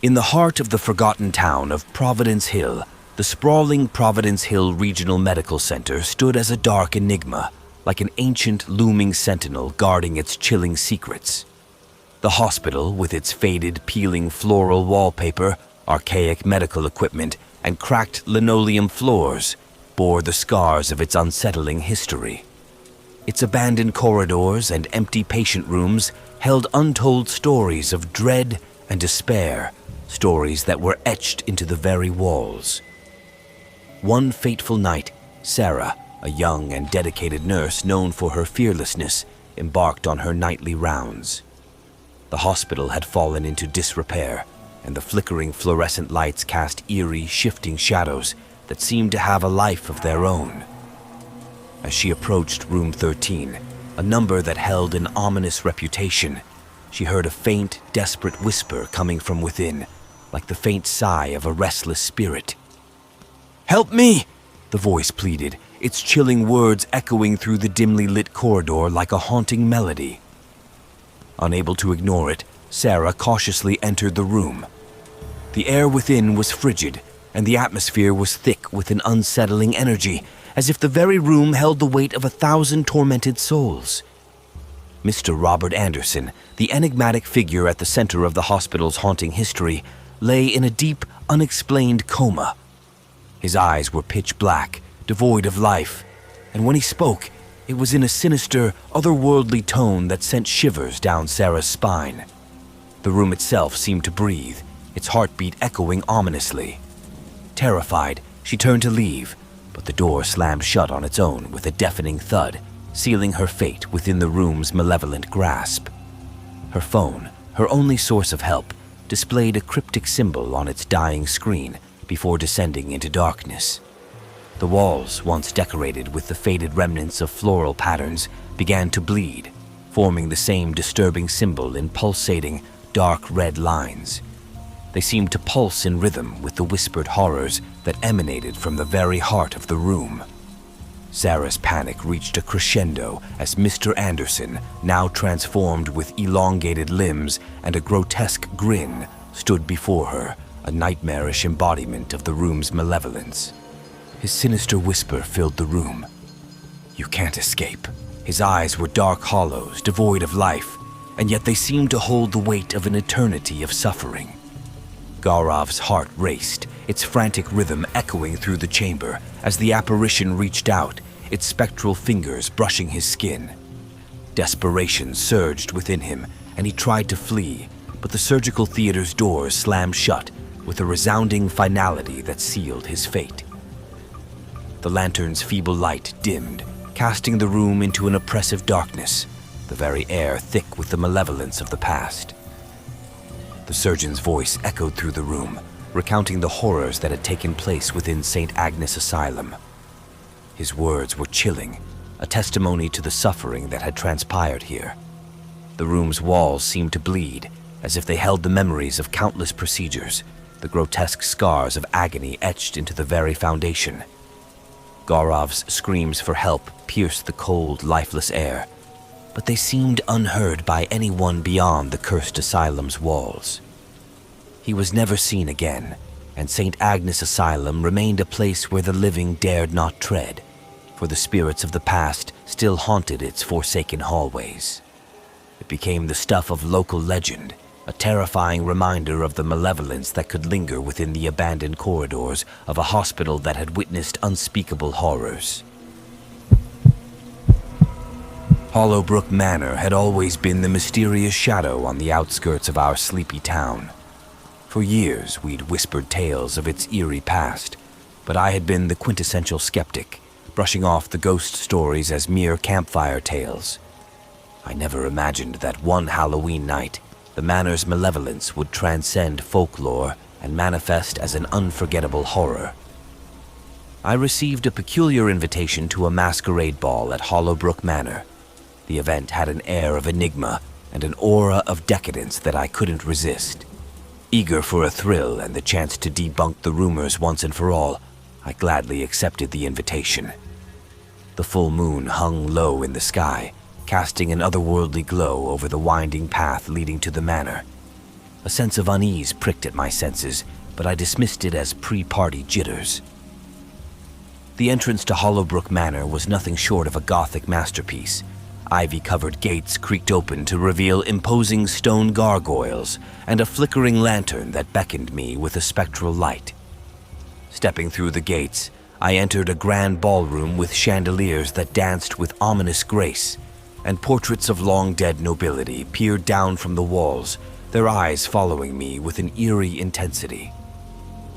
In the heart of the forgotten town of Providence Hill, the sprawling Providence Hill Regional Medical Center stood as a dark enigma, like an ancient looming sentinel guarding its chilling secrets. The hospital, with its faded, peeling floral wallpaper, archaic medical equipment, and cracked linoleum floors, bore the scars of its unsettling history. Its abandoned corridors and empty patient rooms held untold stories of dread and despair, stories that were etched into the very walls. One fateful night, Sarah, a young and dedicated nurse known for her fearlessness, embarked on her nightly rounds. The hospital had fallen into disrepair, and the flickering fluorescent lights cast eerie, shifting shadows that seemed to have a life of their own. As she approached room 13, a number that held an ominous reputation, she heard a faint, desperate whisper coming from within, like the faint sigh of a restless spirit. "Help me!" the voice pleaded, its chilling words echoing through the dimly lit corridor like a haunting melody. Unable to ignore it, Sarah cautiously entered the room. The air within was frigid, and the atmosphere was thick with an unsettling energy, as if the very room held the weight of 1,000 tormented souls. Mr. Robert Anderson, the enigmatic figure at the center of the hospital's haunting history, lay in a deep, unexplained coma. His eyes were pitch black, devoid of life, and when he spoke, it was in a sinister, otherworldly tone that sent shivers down Sarah's spine. The room itself seemed to breathe, its heartbeat echoing ominously. Terrified, she turned to leave, but the door slammed shut on its own with a deafening thud, sealing her fate within the room's malevolent grasp. Her phone, her only source of help, displayed a cryptic symbol on its dying screen before descending into darkness. The walls, once decorated with the faded remnants of floral patterns, began to bleed, forming the same disturbing symbol in pulsating, dark red lines. They seemed to pulse in rhythm with the whispered horrors that emanated from the very heart of the room. Sarah's panic reached a crescendo as Mr. Anderson, now transformed with elongated limbs and a grotesque grin, stood before her, a nightmarish embodiment of the room's malevolence. His sinister whisper filled the room. "You can't escape." His eyes were dark hollows, devoid of life, and yet they seemed to hold the weight of an eternity of suffering. Gaurav's heart raced, its frantic rhythm echoing through the chamber as the apparition reached out, its spectral fingers brushing his skin. Desperation surged within him, and he tried to flee, but the surgical theater's doors slammed shut with a resounding finality that sealed his fate. The lantern's feeble light dimmed, casting the room into an oppressive darkness, the very air thick with the malevolence of the past. The surgeon's voice echoed through the room, recounting the horrors that had taken place within St. Agnes Asylum. His words were chilling, a testimony to the suffering that had transpired here. The room's walls seemed to bleed, as if they held the memories of countless procedures, the grotesque scars of agony etched into the very foundation. Gaurav's screams for help pierced the cold, lifeless air, but they seemed unheard by anyone beyond the cursed asylum's walls. He was never seen again, and St. Agnes Asylum remained a place where the living dared not tread, for the spirits of the past still haunted its forsaken hallways. It became the stuff of local legend, a terrifying reminder of the malevolence that could linger within the abandoned corridors of a hospital that had witnessed unspeakable horrors. Hollowbrook Manor had always been the mysterious shadow on the outskirts of our sleepy town. For years, we'd whispered tales of its eerie past, but I had been the quintessential skeptic, brushing off the ghost stories as mere campfire tales. I never imagined that one Halloween night, the manor's malevolence would transcend folklore and manifest as an unforgettable horror. I received a peculiar invitation to a masquerade ball at Hollowbrook Manor. The event had an air of enigma and an aura of decadence that I couldn't resist. Eager for a thrill and the chance to debunk the rumors once and for all, I gladly accepted the invitation. The full moon hung low in the sky, casting an otherworldly glow over the winding path leading to the manor. A sense of unease pricked at my senses, but I dismissed it as pre-party jitters. The entrance to Hollowbrook Manor was nothing short of a Gothic masterpiece. Ivy-covered gates creaked open to reveal imposing stone gargoyles and a flickering lantern that beckoned me with a spectral light. Stepping through the gates, I entered a grand ballroom with chandeliers that danced with ominous grace, and portraits of long-dead nobility peered down from the walls, their eyes following me with an eerie intensity.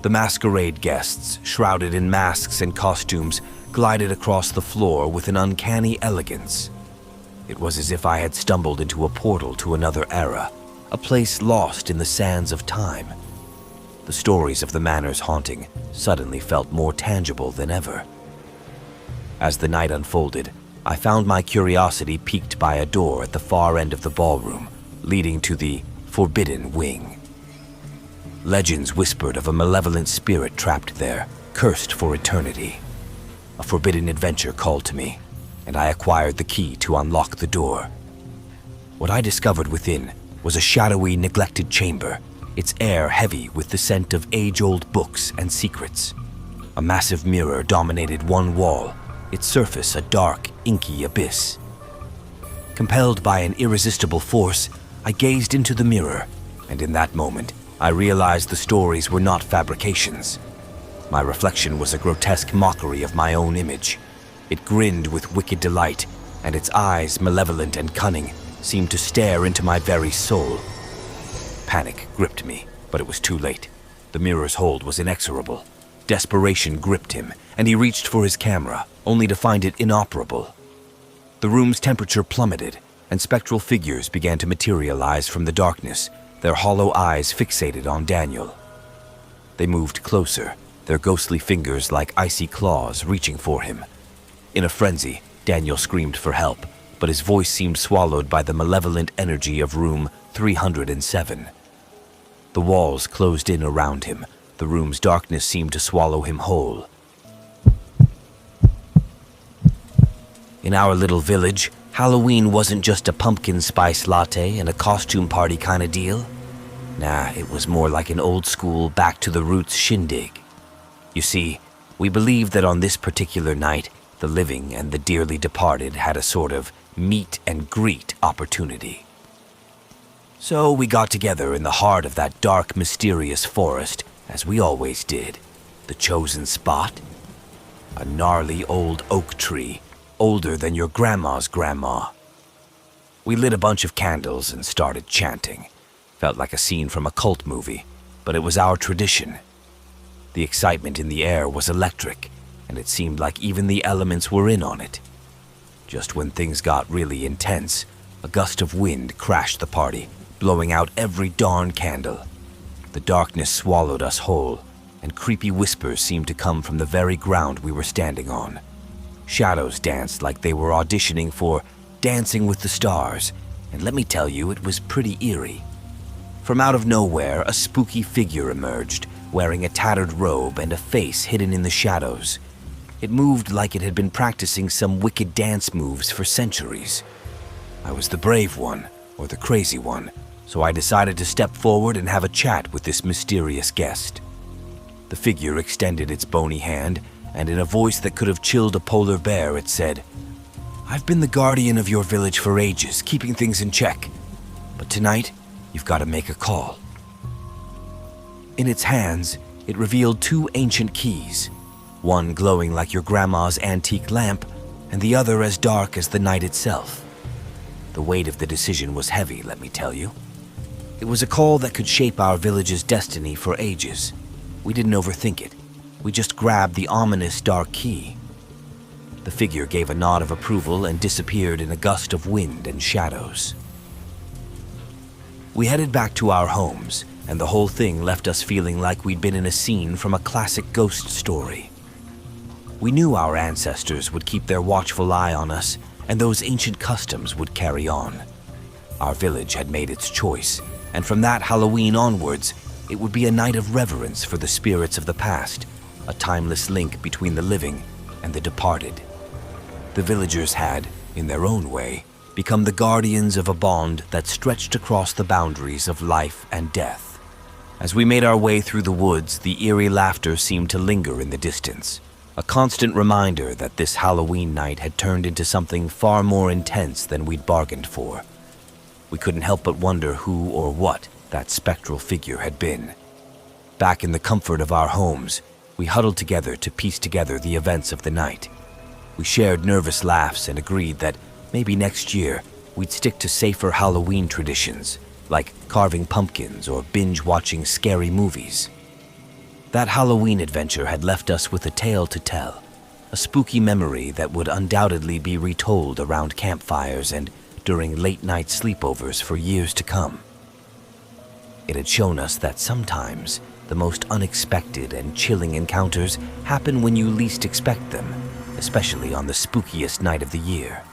The masquerade guests, shrouded in masks and costumes, glided across the floor with an uncanny elegance. It was as if I had stumbled into a portal to another era, a place lost in the sands of time. The stories of the manor's haunting suddenly felt more tangible than ever. As the night unfolded, I found my curiosity piqued by a door at the far end of the ballroom, leading to the Forbidden Wing. Legends whispered of a malevolent spirit trapped there, cursed for eternity. A forbidden adventure called to me, and I acquired the key to unlock the door. What I discovered within was a shadowy, neglected chamber, its air heavy with the scent of age-old books and secrets. A massive mirror dominated one wall, its surface a dark, inky abyss. Compelled by an irresistible force, I gazed into the mirror, and in that moment, I realized the stories were not fabrications. My reflection was a grotesque mockery of my own image. It grinned with wicked delight, and its eyes, malevolent and cunning, seemed to stare into my very soul. Panic gripped me, but it was too late. The mirror's hold was inexorable. Desperation gripped him, and he reached for his camera, only to find it inoperable. The room's temperature plummeted, and spectral figures began to materialize from the darkness, their hollow eyes fixated on Daniel. They moved closer, their ghostly fingers like icy claws reaching for him. In a frenzy, Daniel screamed for help, but his voice seemed swallowed by the malevolent energy of room 307. The walls closed in around him. The room's darkness seemed to swallow him whole. In our little village, Halloween wasn't just a pumpkin spice latte and a costume party kind of deal. Nah, it was more like an old-school, back-to-the-roots shindig. You see, we believed that on this particular night, the living and the dearly departed had a sort of meet and greet opportunity. So we got together in the heart of that dark, mysterious forest, as we always did. The chosen spot? A gnarly old oak tree, older than your grandma's grandma. We lit a bunch of candles and started chanting. Felt like a scene from a cult movie, but it was our tradition. The excitement in the air was electric, and it seemed like even the elements were in on it. Just when things got really intense, a gust of wind crashed the party, blowing out every darn candle. The darkness swallowed us whole, and creepy whispers seemed to come from the very ground we were standing on. Shadows danced like they were auditioning for Dancing with the Stars, and let me tell you, it was pretty eerie. From out of nowhere, a spooky figure emerged, wearing a tattered robe and a face hidden in the shadows. It moved like it had been practicing some wicked dance moves for centuries. I was the brave one, or the crazy one, so I decided to step forward and have a chat with this mysterious guest. The figure extended its bony hand, and in a voice that could have chilled a polar bear, it said, "I've been the guardian of your village for ages, keeping things in check. But tonight, you've got to make a call." In its hands, it revealed two ancient keys, one glowing like your grandma's antique lamp, and the other as dark as the night itself. The weight of the decision was heavy, let me tell you. It was a call that could shape our village's destiny for ages. We didn't overthink it. We just grabbed the ominous dark key. The figure gave a nod of approval and disappeared in a gust of wind and shadows. We headed back to our homes, and the whole thing left us feeling like we'd been in a scene from a classic ghost story. We knew our ancestors would keep their watchful eye on us, and those ancient customs would carry on. Our village had made its choice, and from that Halloween onwards, it would be a night of reverence for the spirits of the past, a timeless link between the living and the departed. The villagers had, in their own way, become the guardians of a bond that stretched across the boundaries of life and death. As we made our way through the woods, the eerie laughter seemed to linger in the distance, a constant reminder that this Halloween night had turned into something far more intense than we'd bargained for. We couldn't help but wonder who or what that spectral figure had been. Back in the comfort of our homes, we huddled together to piece together the events of the night. We shared nervous laughs and agreed that maybe next year we'd stick to safer Halloween traditions, like carving pumpkins or binge-watching scary movies. That Halloween adventure had left us with a tale to tell, a spooky memory that would undoubtedly be retold around campfires and during late-night sleepovers for years to come. It had shown us that sometimes the most unexpected and chilling encounters happen when you least expect them, especially on the spookiest night of the year.